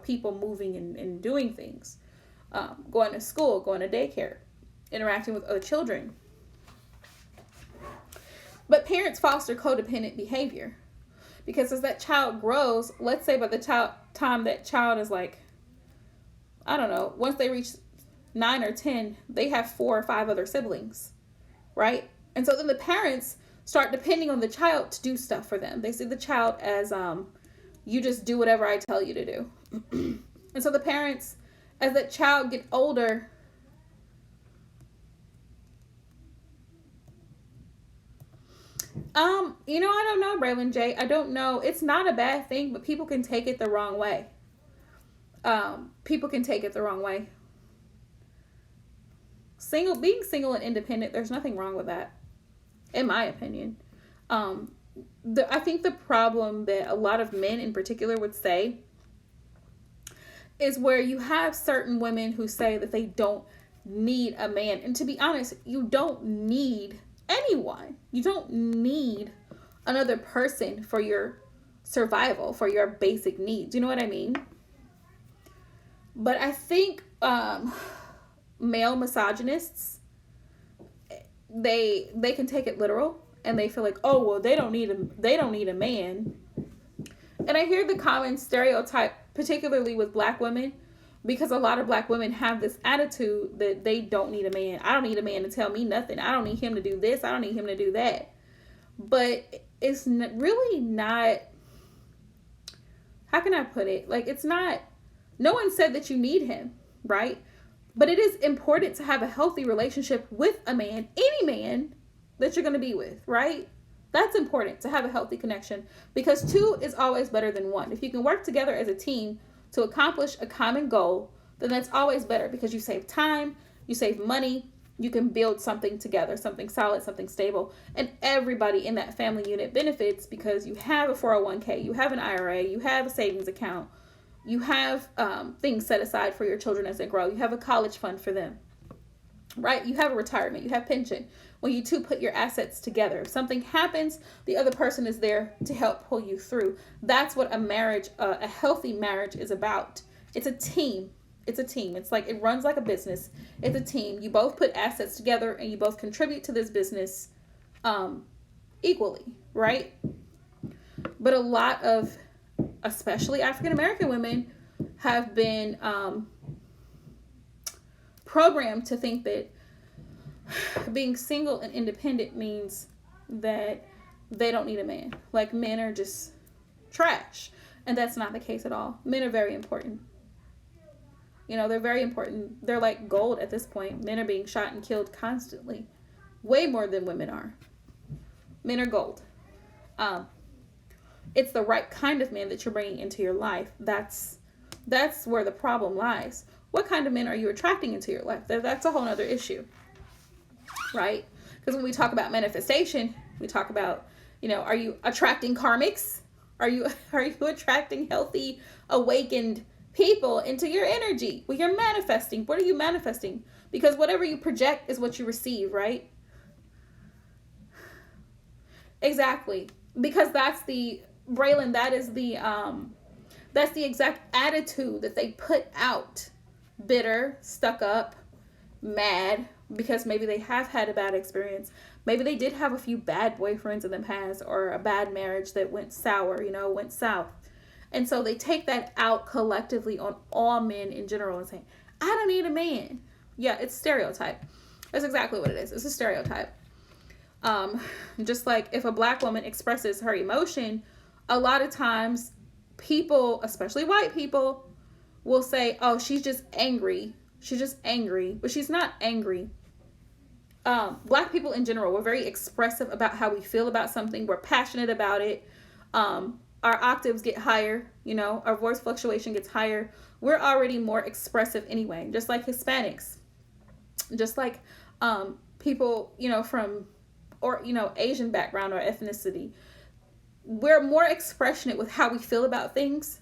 people moving and doing things. Going to school, going to daycare, interacting with other children. But parents foster codependent behavior. Because as that child grows, let's say by the time that child is like, I don't know, once they reach 9 or 10, they have 4 or 5 other siblings, right? And so then the parents start depending on the child to do stuff for them. They see the child as, you just do whatever I tell you to do. And so the parents, as that child gets older, I don't know, Braylon J. I don't know. It's not a bad thing, but people can take it the wrong way. People can take it the wrong way. Being single and independent, there's nothing wrong with that, in my opinion. I think the problem that a lot of men in particular would say is where you have certain women who say that they don't need a man. And to be honest, you don't need anyone. You don't need another person for your survival, for your basic needs. You know what I mean? But I think male misogynists, they can take it literal and they feel like, oh, well, they don't need a man. And I hear the common stereotype, particularly with black women, because a lot of black women have this attitude that they don't need a man. I don't need a man to tell me nothing. I don't need him to do this. I don't need him to do that. But it's really not, how can I put it? Like, it's not, no one said that you need him, right? But it is important to have a healthy relationship with a man, any man that you're going to be with, right? That's important, to have a healthy connection, because 2 is always better than 1. If you can work together as a team to accomplish a common goal, then that's always better, because you save time, you save money, you can build something together, something solid, something stable, and everybody in that family unit benefits because you have a 401k, you have an IRA, you have a savings account, you have things set aside for your children as they grow, you have a college fund for them, right? You have a retirement, you have pension. When you two put your assets together, if something happens, the other person is there to help pull you through. That's what a marriage, a healthy marriage is about. It's a team. It's a team. It's like, it runs like a business. It's a team. You both put assets together and you both contribute to this business equally, right? But a lot of, especially African American women, have been programmed to think that being single and independent means that they don't need a man. Like, men are just trash. And that's not the case at all. Men are very important. You know, they're very important. They're like gold at this point. Men are being shot and killed constantly. Way more than women are. Men are gold. It's the right kind of man that you're bringing into your life. That's where the problem lies. What kind of men are you attracting into your life? That's a whole other issue. Right? Because when we talk about manifestation, we talk about, you know, are you attracting karmics? Are you attracting healthy, awakened people into your energy? Well, you're manifesting. What are you manifesting? Because whatever you project is what you receive, right? Exactly. Because that's the, Braylon, that's the exact attitude that they put out. Bitter, stuck up, mad, because maybe they have had a bad experience. Maybe they did have a few bad boyfriends in the past, or a bad marriage that went sour, went south. And so they take that out collectively on all men in general and say, I don't need a man. Yeah, it's stereotype. That's exactly what it is. It's a stereotype. Just like if a black woman expresses her emotion, a lot of times people, especially white people, will say, oh, she's just angry. She's just angry. But she's not angry. Black people in general, we're very expressive about how we feel about something. We're passionate about it. Our octaves get higher, our voice fluctuation gets higher. We're already more expressive anyway, just like Hispanics, just like people, from, or, Asian background or ethnicity. We're more expressionate with how we feel about things.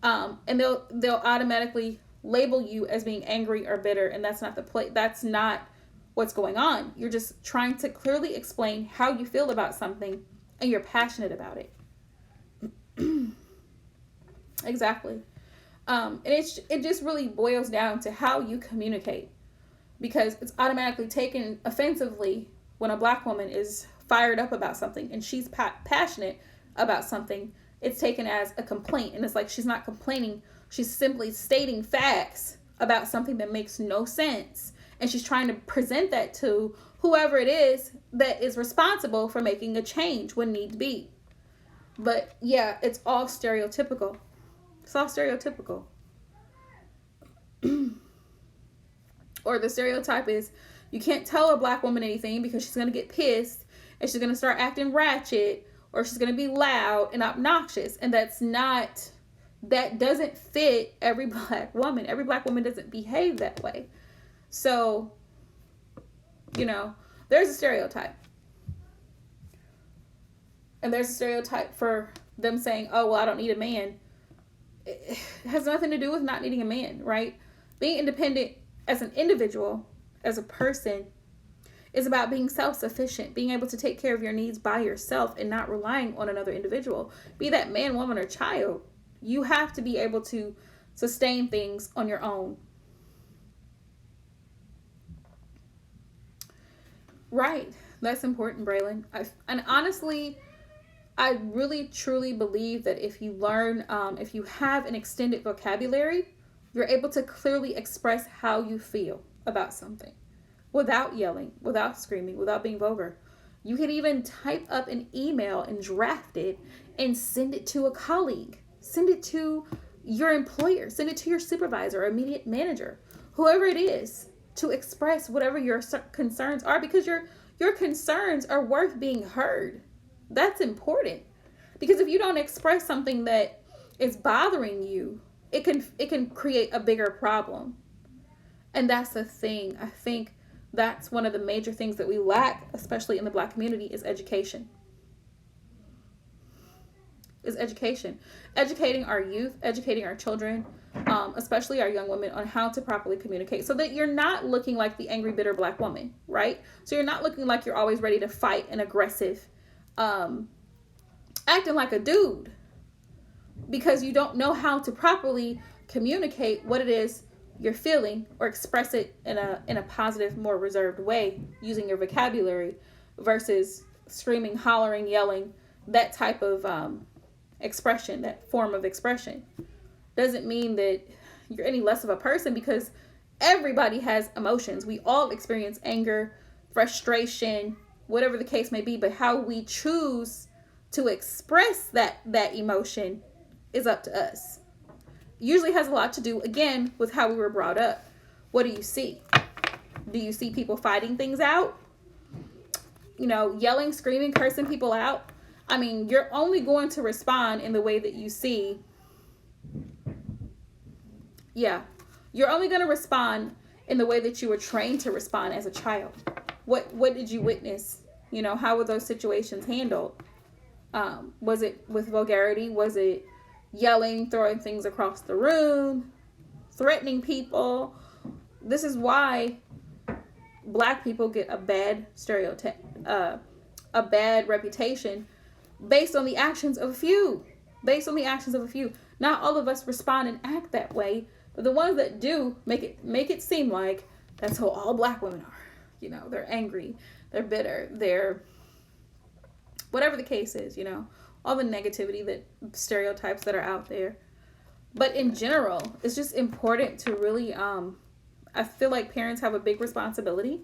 And they'll automatically label you as being angry or bitter. And that's not that's not what's going on. You're just trying to clearly explain how you feel about something and you're passionate about it. Exactly. And it just really boils down to how you communicate, because it's automatically taken offensively when a black woman is fired up about something and she's passionate about something. It's taken as a complaint, and it's like she's not complaining. She's simply stating facts about something that makes no sense. And she's trying to present that to whoever it is that is responsible for making a change when need be. But yeah, it's all stereotypical. It's all stereotypical. Or the stereotype is you can't tell a black woman anything because she's going to get pissed and she's going to start acting ratchet, or she's going to be loud and obnoxious. And that doesn't fit every black woman. Every black woman doesn't behave that way. So, there's a stereotype. And there's a stereotype for them saying, oh, well, I don't need a man. It has nothing to do with not needing a man, right? Being independent as an individual, as a person, is about being self-sufficient, being able to take care of your needs by yourself and not relying on another individual. Be that man, woman, or child. You have to be able to sustain things on your own. Right. That's important, Braylon. And honestly, I really, truly believe that if you learn, if you have an extended vocabulary, you're able to clearly express how you feel about something without yelling, without screaming, without being vulgar. You can even type up an email and draft it and send it to a colleague. Send it to your employer. Send it to your supervisor or immediate manager, whoever it is, to express whatever your concerns are, because your concerns are worth being heard. That's important, because if you don't express something that is bothering you, it can create a bigger problem. And that's the thing. I think that's one of the major things that we lack, especially in the Black community, is education. Educating our youth, educating our children, especially our young women, on how to properly communicate, so that you're not looking like the angry, bitter Black woman, right? So you're not looking like you're always ready to fight and aggressive, acting like a dude, because you don't know how to properly communicate what it is you're feeling, or express it in a positive, more reserved way using your vocabulary versus screaming, hollering, yelling, that type of expression, that form of expression. Doesn't mean that you're any less of a person, because everybody has emotions. We all experience anger, frustration, whatever the case may be, but how we choose to express that emotion is up to us. Usually has a lot to do, again, with how we were brought up. What do you see? Do you see people fighting things out? Yelling, screaming, cursing people out? I mean, you're only going to respond in the way that you see. Yeah. You're only going to respond in the way that you were trained to respond as a child. What did you witness? How were those situations handled? Was it with vulgarity? Was it yelling, throwing things across the room, threatening people? This is why Black people get a bad stereotype, a bad reputation based on the actions of a few. Not all of us respond and act that way, but the ones that do make it seem like that's how all Black women are. They're angry, they're bitter, they're whatever the case is, all the negativity, that stereotypes that are out there. But in general, it's just important to really, I feel like parents have a big responsibility,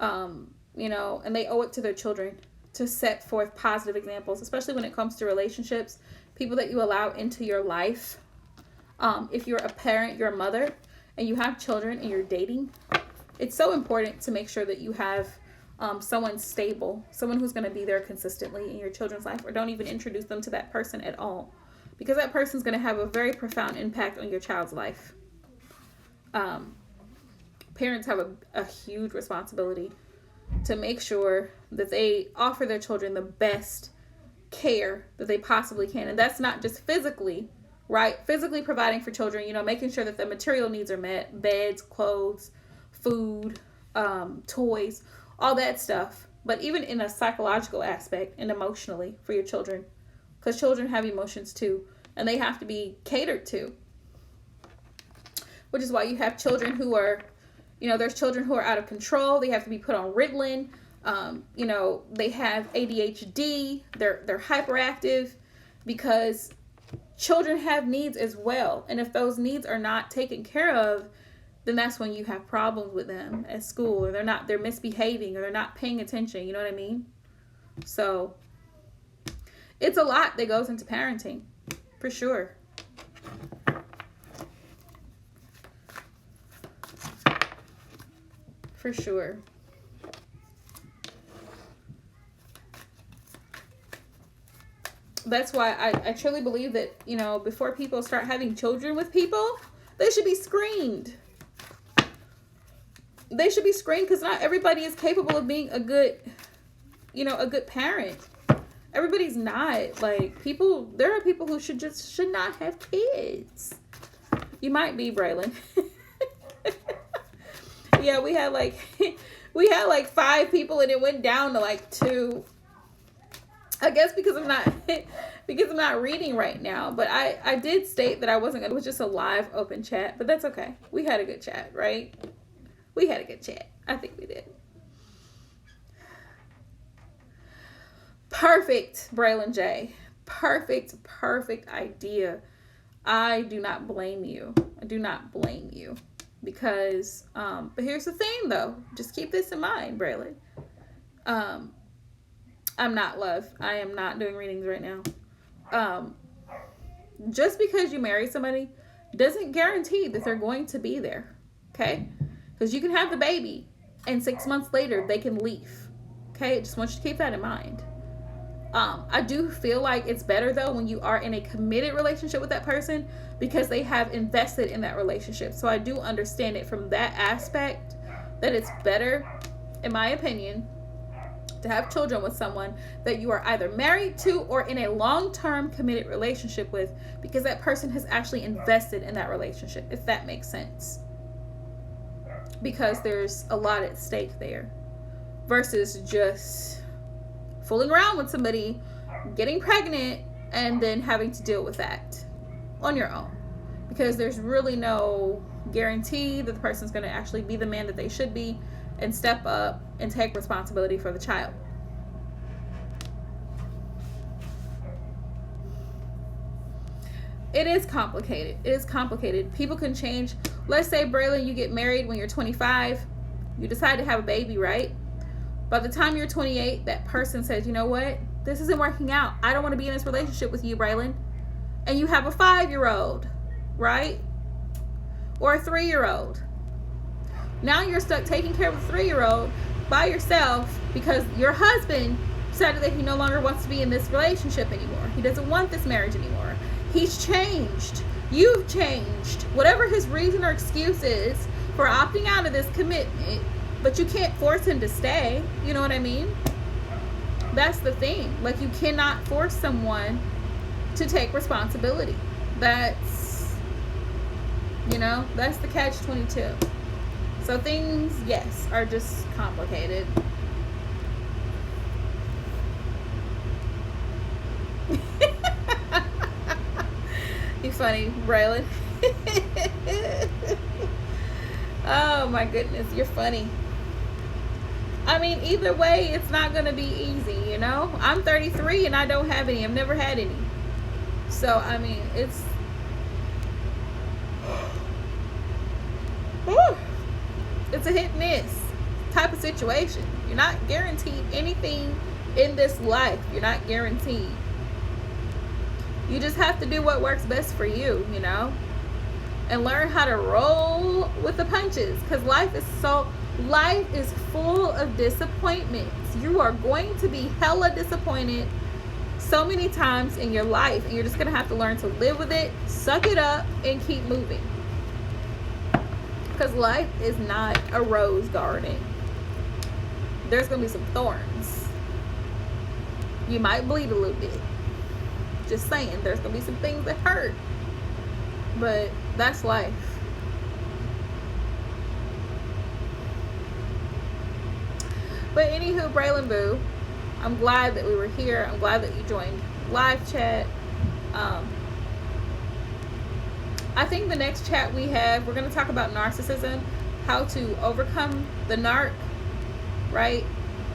and they owe it to their children to set forth positive examples, especially when it comes to relationships, people that you allow into your life. If you're a parent, you're a mother, and you have children and you're dating, it's so important to make sure that you have someone stable, someone who's going to be there consistently in your children's life, or don't even introduce them to that person at all, because that person's going to have a very profound impact on your child's life. Parents have a huge responsibility to make sure that they offer their children the best care that they possibly can. And that's not just physically, right? Physically providing for children, making sure that the material needs are met, beds, clothes, food, toys, all that stuff. But even in a psychological aspect and emotionally for your children, because children have emotions too, and they have to be catered to. Which is why you have children who are, there's children who are out of control. They have to be put on Ritalin. They have ADHD. They're hyperactive, because children have needs as well. And if those needs are not taken care of, then that's when you have problems with them at school, or they're misbehaving, or they're not paying attention. You know what I mean? So it's a lot that goes into parenting, for sure. For sure. That's why I truly believe that, before people start having children with people, they should be screened. They should be screened, because not everybody is capable of being a good parent. Everybody's not. Like, there are people who should not have kids. You might be, Braylon. Yeah, we had like 5 people, and it went down to like 2. I guess because I'm not reading right now. But I did state that I wasn't gonna. It was just a live open chat, but that's okay. We had a good chat, right? We had a good chat. I think we did. Perfect, Braylon J. Perfect idea. I do not blame you. Because, but here's the thing, though. Just keep this in mind, Braylon. I'm not love. I am not doing readings right now. Just because you marry somebody doesn't guarantee that they're going to be there. Okay? Because you can have the baby, and 6 months later, they can leave. Okay? Just want you to keep that in mind. I do feel like it's better, though, when you are in a committed relationship with that person, because they have invested in that relationship. So I do understand it from that aspect, that it's better, in my opinion, to have children with someone that you are either married to or in a long-term committed relationship with, because that person has actually invested in that relationship, if that makes sense. Because there's a lot at stake there, versus just fooling around with somebody, getting pregnant, and then having to deal with that on your own. Because there's really no guarantee that the person's going to actually be the man that they should be and step up and take responsibility for the child. It is complicated. It is complicated. People can change. Let's say, Braylon, you get married when you're 25. You decide to have a baby, right? By the time you're 28, that person says, you know what? This isn't working out. I don't want to be in this relationship with you, Braylon. And you have a 5-year-old, right? Or a 3-year-old. Now you're stuck taking care of the 3-year-old by yourself because your husband decided that he no longer wants to be in this relationship anymore. He doesn't want this marriage anymore. He's changed. You've changed. Whatever his reason or excuse is for opting out of this commitment, but you can't force him to stay. You know what I mean? That's the thing. Like, you cannot force someone to take responsibility. That's, you know, that's the catch-22. So things, yes, are just complicated. You funny, Braylon. Oh my goodness, you're funny. I mean, either way, it's not going to be easy, you know? I'm 33 and I don't have any. I've never had any. So, I mean, it's... It's a hit and miss type of situation. You're not guaranteed anything in this life. You're not guaranteed. You just have to do what works best for you, you know? And learn how to roll with the punches. Because life is full of disappointments. You are going to be hella disappointed so many times in your life. And you're just going to have to learn to live with it, suck it up, and keep moving. Because life is not a rose garden. There's going to be some thorns. You might bleed a little bit. Just saying, there's going to be some things that hurt. But that's life. But anywho, Braylon Boo, I'm glad that we were here. I'm glad that you joined live chat. I think the next chat we have, we're going to talk about narcissism, how to overcome the narc, right?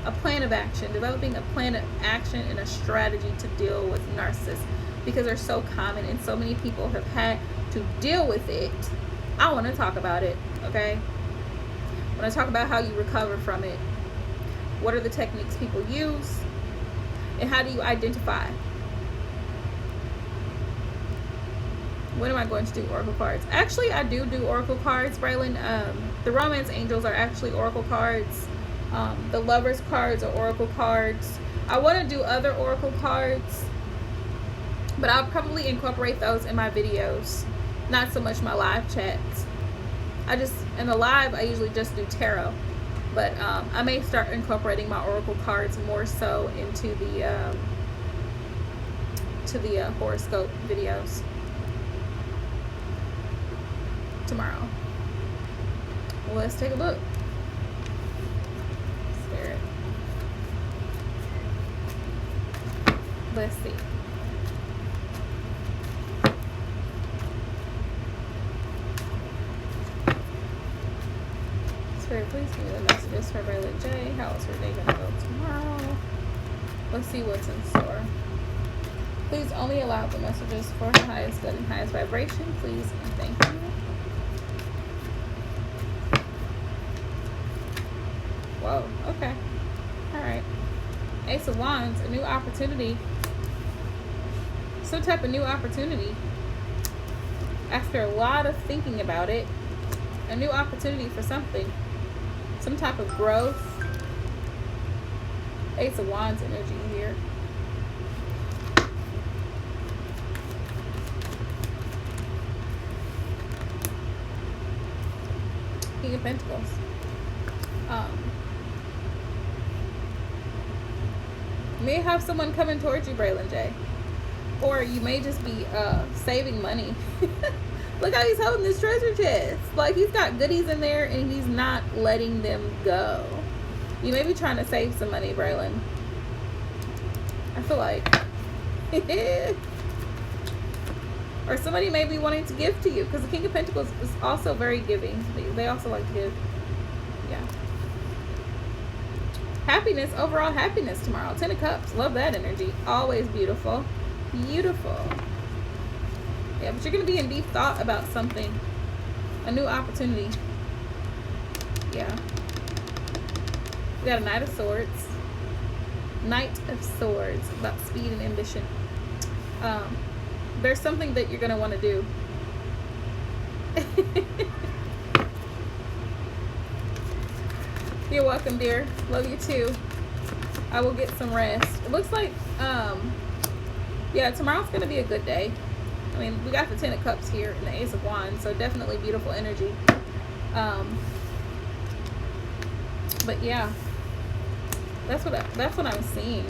A plan of action, developing a plan of action and a strategy to deal with narcissists, because they're so common and so many people have had to deal with it. I want to talk about it, okay? I want to talk about how you recover from it. What are the techniques people use? And how do you identify? When am I going to do oracle cards? Actually, I do oracle cards, Braylon. The romance angels are actually oracle cards. The lovers cards are oracle cards. I want to do other oracle cards, but I'll probably incorporate those in my videos, not so much my live chats. In the live, I usually just do tarot, but I may start incorporating my oracle cards more so into the horoscope videos tomorrow. Well, let's take a look. Spirit. Let's see. Spirit, please give me the messages for Braylon J. How is her day gonna go tomorrow? Let's see what's in store. Please only allow the messages for her highest good and highest vibration, please, and thank you. Whoa, okay. Alright. Ace of Wands, a new opportunity. Some type of new opportunity. After a lot of thinking about it, a new opportunity for something. Some type of growth. Ace of Wands energy here. King of Pentacles. You may have someone coming towards you, Braylon J. Or you may just be saving money. Look how he's holding this treasure chest. Like, he's got goodies in there and he's not letting them go. You may be trying to save some money, Braylon. I feel like Or somebody may be wanting to give to you, because the King of Pentacles is also very giving. They also like to give. Yeah. Happiness, overall happiness tomorrow. 10 of Cups. Love that energy. Always beautiful. Beautiful. Yeah, but you're going to be in deep thought about something. A new opportunity. Yeah. We got a Knight of Swords. Knight of Swords. About speed and ambition. There's something that you're going to want to do. You're welcome, dear. Love you too. I will get some rest. It looks like, yeah, tomorrow's going to be a good day. I mean, we got the 10 of Cups here and the Ace of Wands, so definitely beautiful energy. But yeah, that's what I'm seeing.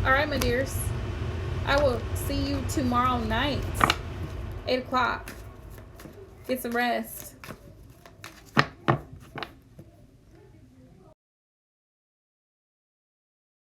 All right, my dears. I will see you tomorrow night, 8 o'clock. Get some rest.